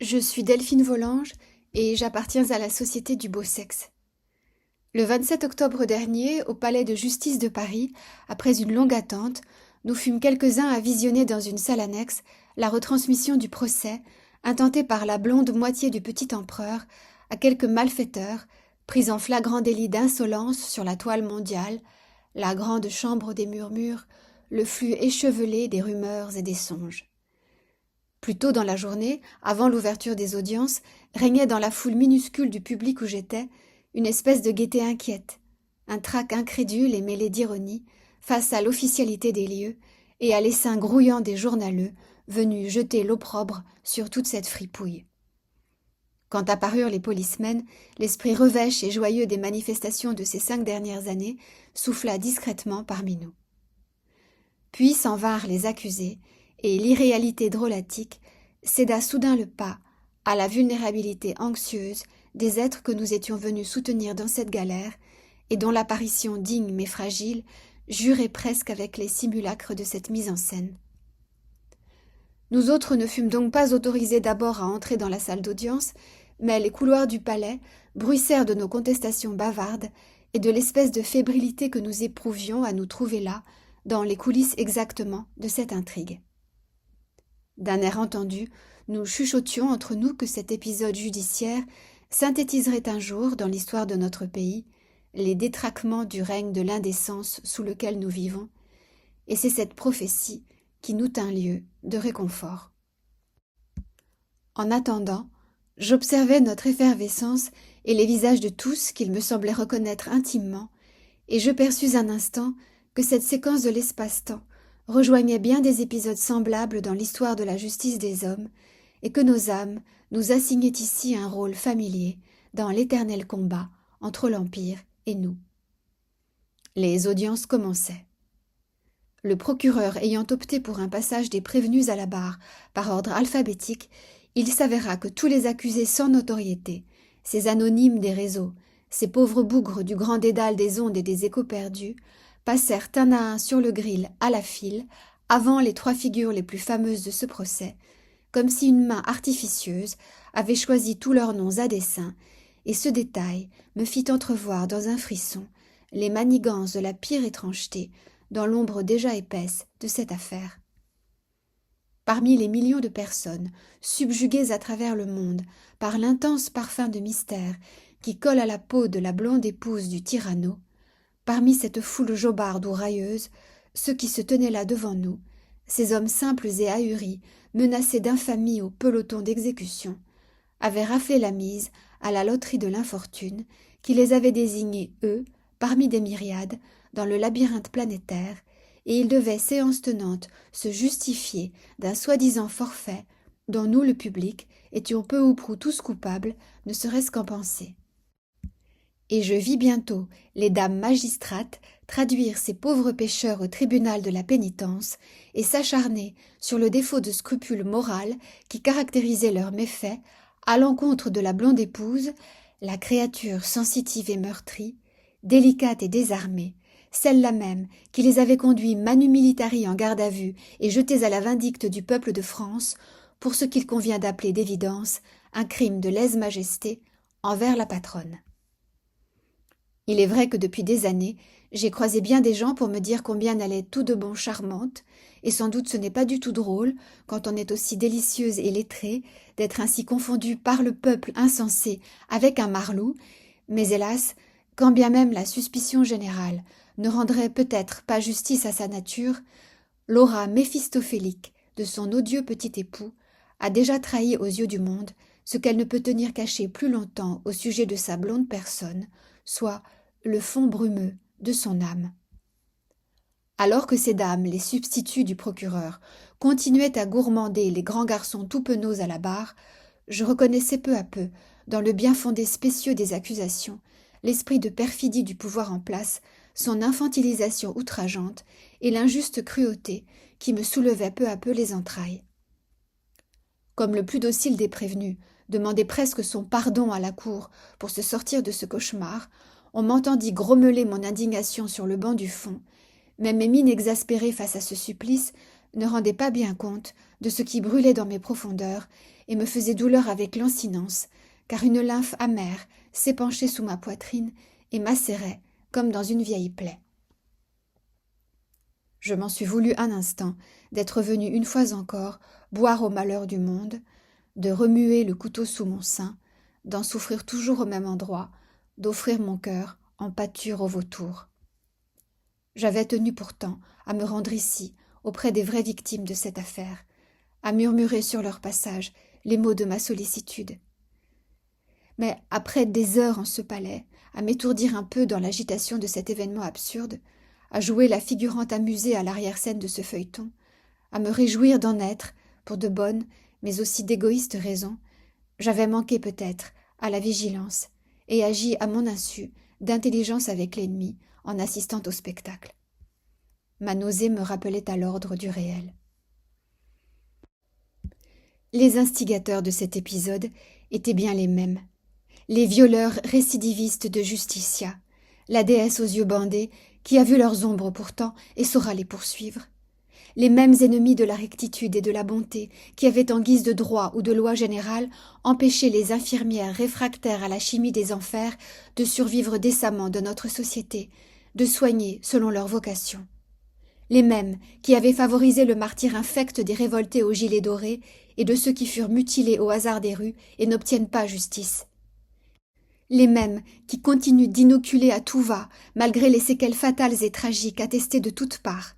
Je suis Delphine Volange et j'appartiens à la Société du beau sexe. Le 27 octobre dernier, au Palais de justice de Paris, après une longue attente, nous fûmes quelques-uns à visionner dans une salle annexe la retransmission du procès, intenté par la blonde moitié du petit empereur, à quelques malfaiteurs, pris en flagrant délit d'insolence sur la toile mondiale, la grande chambre des murmures, le flux échevelé des rumeurs et des songes. Plus tôt dans la journée, avant l'ouverture des audiences, régnait dans la foule minuscule du public où j'étais une espèce de gaieté inquiète, un trac incrédule et mêlé d'ironie face à l'officialité des lieux et à l'essaim grouillant des journaleux venus jeter l'opprobre sur toute cette fripouille. Quand apparurent les policemen, l'esprit revêche et joyeux des manifestations de ces 5 dernières années souffla discrètement parmi nous. Puis s'en vinrent les accusés, et l'irréalité drôlatique céda soudain le pas à la vulnérabilité anxieuse des êtres que nous étions venus soutenir dans cette galère, et dont l'apparition digne mais fragile jurait presque avec les simulacres de cette mise en scène. Nous autres ne fûmes donc pas autorisés d'abord à entrer dans la salle d'audience, mais les couloirs du palais bruissèrent de nos contestations bavardes et de l'espèce de fébrilité que nous éprouvions à nous trouver là, dans les coulisses exactement de cette intrigue. D'un air entendu, nous chuchotions entre nous que cet épisode judiciaire synthétiserait un jour, dans l'histoire de notre pays, les détraquements du règne de l'indécence sous lequel nous vivons, et c'est cette prophétie qui nous tint lieu de réconfort. En attendant, j'observais notre effervescence et les visages de tous qu'il me semblait reconnaître intimement, et je perçus un instant que cette séquence de l'espace-temps rejoignait bien des épisodes semblables dans l'histoire de la justice des hommes, et que nos âmes nous assignaient ici un rôle familier dans l'éternel combat entre l'Empire et nous. Les audiences commençaient. Le procureur ayant opté pour un passage des prévenus à la barre par ordre alphabétique, il s'avéra que tous les accusés sans notoriété, ces anonymes des réseaux, ces pauvres bougres du grand dédale des ondes et des échos perdus, passèrent un à un sur le grill à la file, avant les 3 figures les plus fameuses de ce procès, comme si une main artificieuse avait choisi tous leurs noms à dessein, et ce détail me fit entrevoir dans un frisson les manigances de la pire étrangeté dans l'ombre déjà épaisse de cette affaire. Parmi les millions de personnes, subjuguées à travers le monde par l'intense parfum de mystère qui colle à la peau de la blonde épouse du tyranno, parmi cette foule jobarde ou railleuse, ceux qui se tenaient là devant nous, ces hommes simples et ahuris, menacés d'infamie au peloton d'exécution, avaient raflé la mise à la loterie de l'infortune qui les avait désignés, eux, parmi des myriades, dans le labyrinthe planétaire, et ils devaient, séance tenante, se justifier d'un soi-disant forfait dont nous, le public, étions peu ou prou tous coupables, ne serait-ce qu'en pensée. Et je vis bientôt les dames magistrates traduire ces pauvres pécheurs au tribunal de la pénitence et s'acharner sur le défaut de scrupule moral qui caractérisait leurs méfaits à l'encontre de la blonde épouse, la créature sensitive et meurtrie, délicate et désarmée, celle-là même qui les avait conduits manu militari en garde à vue et jetés à la vindicte du peuple de France pour ce qu'il convient d'appeler d'évidence un crime de lèse-majesté envers la patronne. Il est vrai que depuis des années, j'ai croisé bien des gens pour me dire combien elle est tout de bon charmante, et sans doute ce n'est pas du tout drôle, quand on est aussi délicieuse et lettrée, d'être ainsi confondue par le peuple insensé avec un marlou, mais hélas, quand bien même la suspicion générale ne rendrait peut-être pas justice à sa nature, l'aura méphistophélique de son odieux petit époux a déjà trahi aux yeux du monde ce qu'elle ne peut tenir caché plus longtemps au sujet de sa blonde personne, soit le fond brumeux de son âme. Alors que ces dames, les substituts du procureur, continuaient à gourmander les grands garçons tout penauds à la barre, je reconnaissais peu à peu, dans le bien fondé spécieux des accusations, l'esprit de perfidie du pouvoir en place, son infantilisation outrageante et l'injuste cruauté qui me soulevait peu à peu les entrailles. Comme le plus docile des prévenus demandait presque son pardon à la cour pour se sortir de ce cauchemar, on m'entendit grommeler mon indignation sur le banc du fond, mais mes mines exaspérées face à ce supplice ne rendait pas bien compte de ce qui brûlait dans mes profondeurs et me faisait douleur avec lancinance, car une lymphe amère s'épanchait sous ma poitrine et macérait comme dans une vieille plaie. Je m'en suis voulu un instant d'être venu une fois encore boire au malheur du monde, de remuer le couteau sous mon sein, d'en souffrir toujours au même endroit, d'offrir mon cœur en pâture aux vautours. J'avais tenu pourtant à me rendre ici, auprès des vraies victimes de cette affaire, à murmurer sur leur passage les mots de ma sollicitude. Mais après des heures en ce palais, à m'étourdir un peu dans l'agitation de cet événement absurde, à jouer la figurante amusée à l'arrière-scène de ce feuilleton, à me réjouir d'en être, pour de bonnes, mais aussi d'égoïstes raisons, j'avais manqué peut-être à la vigilance et agi à mon insu d'intelligence avec l'ennemi en assistant au spectacle. Ma nausée me rappelait à l'ordre du réel. Les instigateurs de cet épisode étaient bien les mêmes. Les violeurs récidivistes de Justitia, la déesse aux yeux bandés, qui a vu leurs ombres pourtant et saura les poursuivre. Les mêmes ennemis de la rectitude et de la bonté, qui avaient en guise de droit ou de loi générale empêché les infirmières réfractaires à la chimie des enfers de survivre décemment dans notre société, de soigner selon leur vocation. Les mêmes qui avaient favorisé le martyre infect des révoltés aux gilets dorés et de ceux qui furent mutilés au hasard des rues et n'obtiennent pas justice. Les mêmes qui continuent d'inoculer à tout va, malgré les séquelles fatales et tragiques attestées de toutes parts.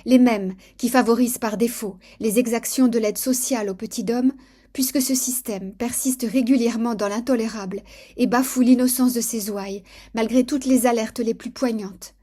Les mêmes qui favorisent par défaut les exactions de l'aide sociale aux petits hommes, puisque ce système persiste régulièrement dans l'intolérable et bafoue l'innocence de ses ouailles, malgré toutes les alertes les plus poignantes.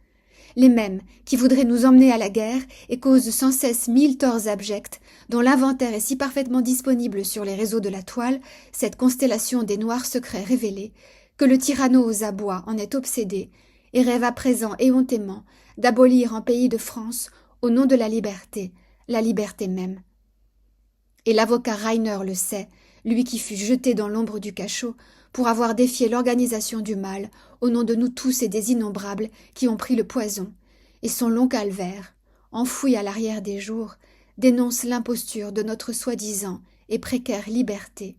Les mêmes qui voudraient nous emmener à la guerre et causent sans cesse 1000 torts abjects, dont l'inventaire est si parfaitement disponible sur les réseaux de la toile, cette constellation des noirs secrets révélés, que le tyranno aux abois en est obsédé et rêve à présent éhontément d'abolir en pays de France, au nom de la liberté même. Et l'avocat Rainer le sait, lui qui fut jeté dans l'ombre du cachot pour avoir défié l'organisation du mal au nom de nous tous et des innombrables qui ont pris le poison, et son long calvaire, enfoui à l'arrière des jours, dénonce l'imposture de notre soi-disant et précaire liberté,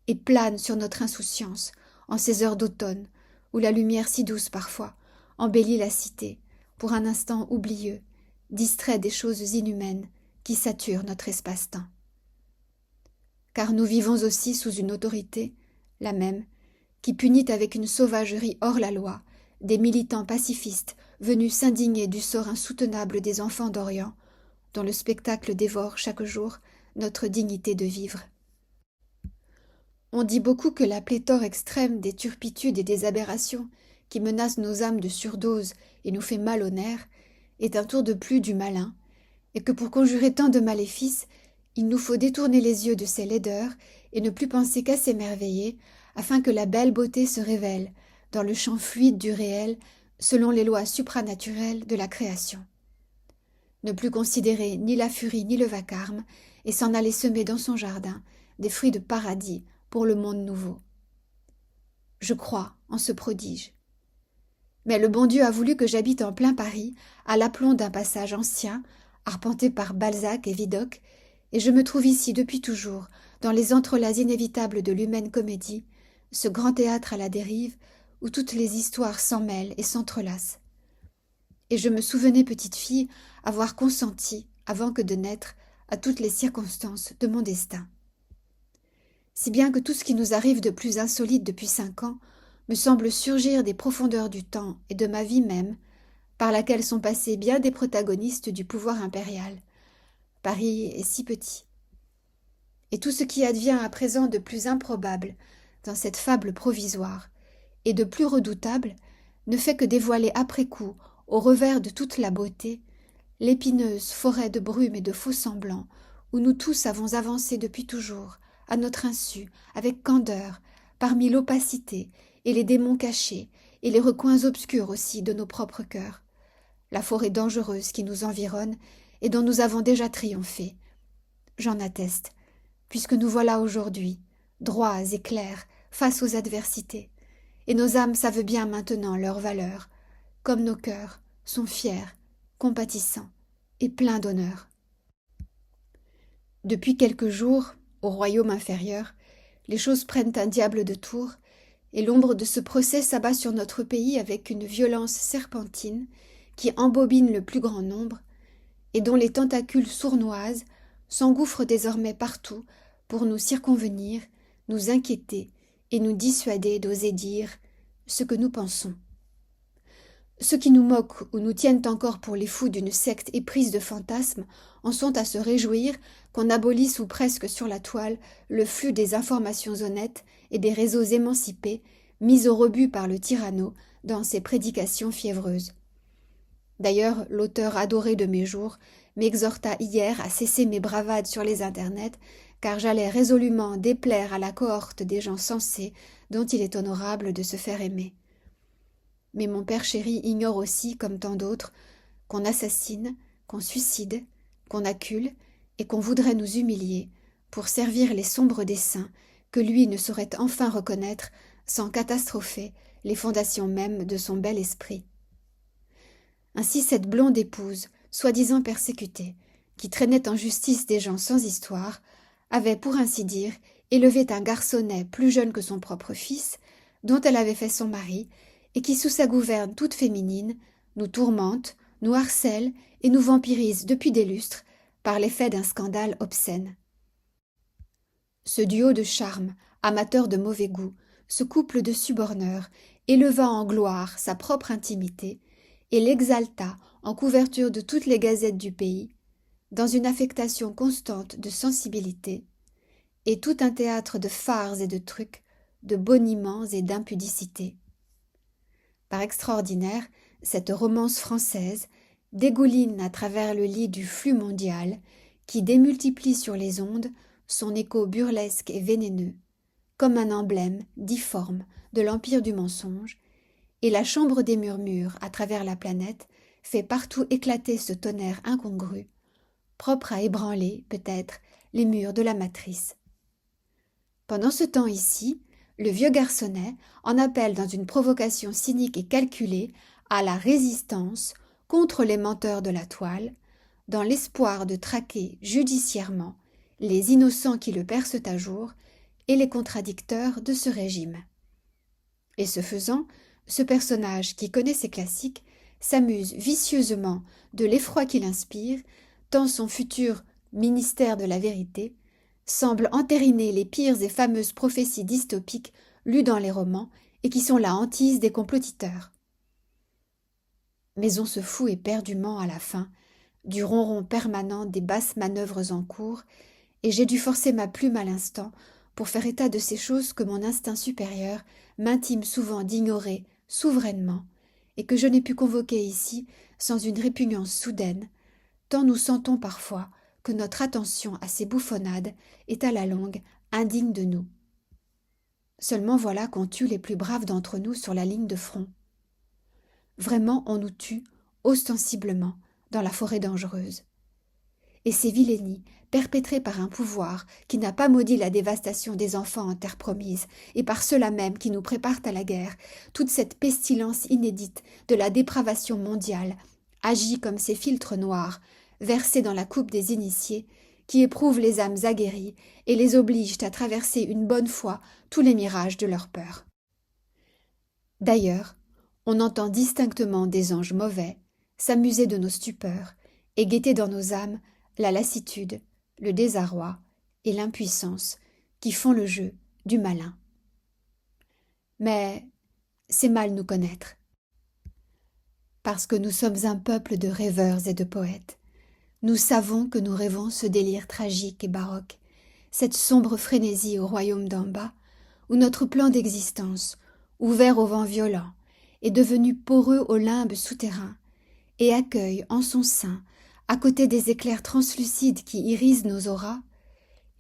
et plane sur notre insouciance en ces heures d'automne où la lumière si douce parfois embellit la cité, pour un instant oublieux, distrait des choses inhumaines qui saturent notre espace-temps. Car nous vivons aussi sous une autorité, la même, qui punit avec une sauvagerie hors la loi des militants pacifistes venus s'indigner du sort insoutenable des enfants d'Orient, dont le spectacle dévore chaque jour notre dignité de vivre. On dit beaucoup que la pléthore extrême des turpitudes et des aberrations qui menacent nos âmes de surdose et nous fait mal au nerf est un tour de plus du malin, et que pour conjurer tant de maléfices, il nous faut détourner les yeux de ces laideurs et ne plus penser qu'à s'émerveiller, afin que la belle beauté se révèle dans le champ fluide du réel, selon les lois supranaturelles de la création. Ne plus considérer ni la furie ni le vacarme, et s'en aller semer dans son jardin des fruits de paradis pour le monde nouveau. Je crois en ce prodige. Mais le bon Dieu a voulu que j'habite en plein Paris, à l'aplomb d'un passage ancien, arpenté par Balzac et Vidocq, et je me trouve ici depuis toujours, dans les entrelacs inévitables de l'humaine comédie, ce grand théâtre à la dérive, où toutes les histoires s'en mêlent et s'entrelacent. Et je me souvenais, petite fille, avoir consenti, avant que de naître, à toutes les circonstances de mon destin. Si bien que tout ce qui nous arrive de plus insolite depuis 5 ans me semble surgir des profondeurs du temps et de ma vie même, par laquelle sont passés bien des protagonistes du pouvoir impérial. Paris est si petit. Et tout ce qui advient à présent de plus improbable dans cette fable provisoire et de plus redoutable ne fait que dévoiler après coup, au revers de toute la beauté, l'épineuse forêt de brume et de faux-semblants où nous tous avons avancé depuis toujours, à notre insu, avec candeur, parmi l'opacité et les démons cachés et les recoins obscurs aussi de nos propres cœurs. La forêt dangereuse qui nous environne et dont nous avons déjà triomphé. J'en atteste, puisque nous voilà aujourd'hui, droits et clairs, face aux adversités, et nos âmes savent bien maintenant leur valeur, comme nos cœurs sont fiers, compatissants et pleins d'honneur. Depuis quelques jours, au royaume inférieur, les choses prennent un diable de tour, et l'ombre de ce procès s'abat sur notre pays avec une violence serpentine qui embobine le plus grand nombre, et dont les tentacules sournoises s'engouffrent désormais partout pour nous circonvenir, nous inquiéter et nous dissuader d'oser dire ce que nous pensons. Ceux qui nous moquent ou nous tiennent encore pour les fous d'une secte éprise de fantasmes en sont à se réjouir qu'on abolisse ou presque sur la toile le flux des informations honnêtes et des réseaux émancipés mis au rebut par le tyranno dans ses prédications fiévreuses. D'ailleurs, l'auteur adoré de mes jours m'exhorta hier à cesser mes bravades sur les internets, car j'allais résolument déplaire à la cohorte des gens sensés dont il est honorable de se faire aimer. Mais mon père chéri ignore aussi, comme tant d'autres, qu'on assassine, qu'on suicide, qu'on accule et qu'on voudrait nous humilier pour servir les sombres desseins que lui ne saurait enfin reconnaître sans catastropher les fondations mêmes de son bel esprit. Ainsi cette blonde épouse, soi-disant persécutée, qui traînait en justice des gens sans histoire, avait, pour ainsi dire, élevé un garçonnet plus jeune que son propre fils, dont elle avait fait son mari, et qui, sous sa gouverne toute féminine, nous tourmente, nous harcèle et nous vampirise depuis des lustres par l'effet d'un scandale obscène. Ce duo de charmes, amateurs de mauvais goût, ce couple de suborneurs, éleva en gloire sa propre intimité et l'exalta en couverture de toutes les gazettes du pays, dans une affectation constante de sensibilité, et tout un théâtre de farces et de trucs, de boniments et d'impudicité. Par extraordinaire, cette romance française dégouline à travers le lit du flux mondial qui démultiplie sur les ondes son écho burlesque et vénéneux, comme un emblème difforme de l'empire du mensonge, et la chambre des murmures à travers la planète fait partout éclater ce tonnerre incongru, propre à ébranler, peut-être, les murs de la matrice. Pendant ce temps ici, le vieux garçonnet en appelle dans une provocation cynique et calculée à la résistance contre les menteurs de la toile, dans l'espoir de traquer judiciairement les innocents qui le percent à jour et les contradicteurs de ce régime. Et ce faisant, ce personnage qui connaît ses classiques s'amuse vicieusement de l'effroi qu'il inspire, tant son futur ministère de la vérité semble entériner les pires et fameuses prophéties dystopiques lues dans les romans et qui sont la hantise des complotiteurs. Mais on se fout éperdument à la fin du ronron permanent des basses manœuvres en cours, et j'ai dû forcer ma plume à l'instant pour faire état de ces choses que mon instinct supérieur m'intime souvent d'ignorer souverainement, et que je n'ai pu convoquer ici sans une répugnance soudaine, tant nous sentons parfois que notre attention à ces bouffonnades est à la longue indigne de nous. Seulement voilà qu'on tue les plus braves d'entre nous sur la ligne de front. Vraiment, on nous tue, ostensiblement, dans la forêt dangereuse. Et ces vilainies, perpétrées par un pouvoir qui n'a pas maudit la dévastation des enfants en terre promise, et par ceux-là même qui nous préparent à la guerre, toute cette pestilence inédite de la dépravation mondiale, agit comme ces filtres noirs, versés dans la coupe des initiés, qui éprouvent les âmes aguerries et les obligent à traverser une bonne fois tous les mirages de leur peur. D'ailleurs, on entend distinctement des anges mauvais s'amuser de nos stupeurs et guetter dans nos âmes la lassitude, le désarroi et l'impuissance qui font le jeu du malin. Mais c'est mal nous connaître, parce que nous sommes un peuple de rêveurs et de poètes. Nous savons que nous rêvons ce délire tragique et baroque, cette sombre frénésie au royaume d'en bas, où notre plan d'existence, ouvert au vent violent, est devenu poreux au limbe souterrain, et accueille en son sein, à côté des éclairs translucides qui irisent nos auras,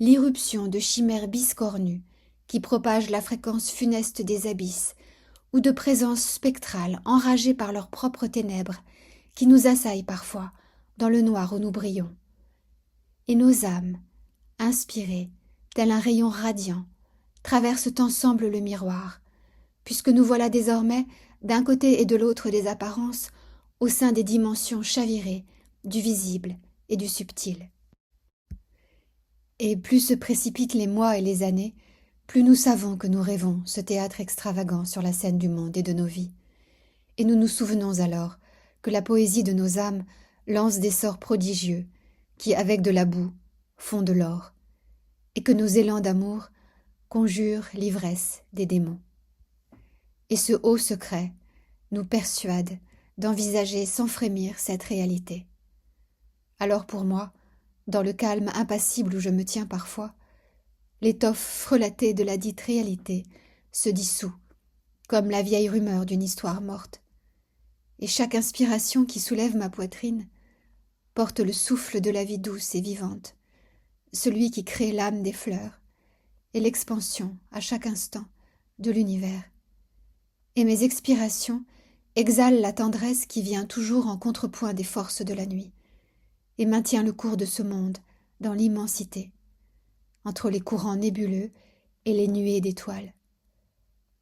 l'irruption de chimères biscornues qui propagent la fréquence funeste des abysses, ou de présences spectrales enragées par leurs propres ténèbres, qui nous assaillent parfois dans le noir où nous brillons. Et nos âmes, inspirées, tel un rayon radiant, traversent ensemble le miroir, puisque nous voilà désormais, d'un côté et de l'autre des apparences, au sein des dimensions chavirées, du visible et du subtil. Et plus se précipitent les mois et les années, plus nous savons que nous rêvons ce théâtre extravagant sur la scène du monde et de nos vies. Et nous nous souvenons alors que la poésie de nos âmes lance des sorts prodigieux qui, avec de la boue, font de l'or, et que nos élans d'amour conjurent l'ivresse des démons. Et ce haut secret nous persuade d'envisager sans frémir cette réalité. Alors pour moi, dans le calme impassible où je me tiens parfois, l'étoffe frelatée de la dite réalité se dissout, comme la vieille rumeur d'une histoire morte, et chaque inspiration qui soulève ma poitrine porte le souffle de la vie douce et vivante, celui qui crée l'âme des fleurs, et l'expansion, à chaque instant, de l'univers. Et mes expirations exhalent la tendresse qui vient toujours en contrepoint des forces de la nuit, et maintient le cours de ce monde dans l'immensité, entre les courants nébuleux et les nuées d'étoiles.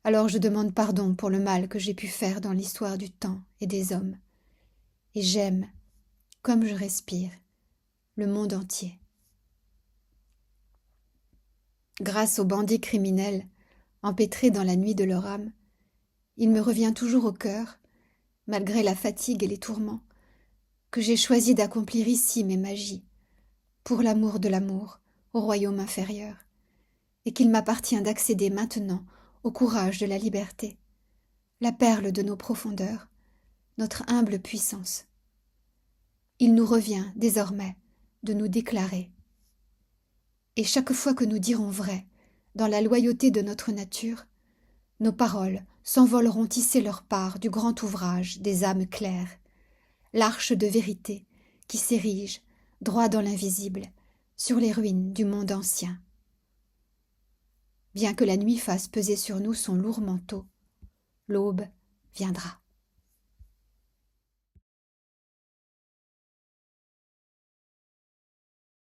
Alors je demande pardon pour le mal que j'ai pu faire dans l'histoire du temps et des hommes, et j'aime, comme je respire, le monde entier. Grâce aux bandits criminels, empêtrés dans la nuit de leur âme, il me revient toujours au cœur, malgré la fatigue et les tourments, que j'ai choisi d'accomplir ici mes magies, pour l'amour de l'amour, au royaume inférieur, et qu'il m'appartient d'accéder maintenant au courage de la liberté, la perle de nos profondeurs, notre humble puissance. Il nous revient, désormais, de nous déclarer. Et chaque fois que nous dirons vrai, dans la loyauté de notre nature, nos paroles s'envoleront tisser leur part du grand ouvrage des âmes claires, l'arche de vérité qui s'érige, droit dans l'invisible, sur les ruines du monde ancien. Bien que la nuit fasse peser sur nous son lourd manteau, l'aube viendra.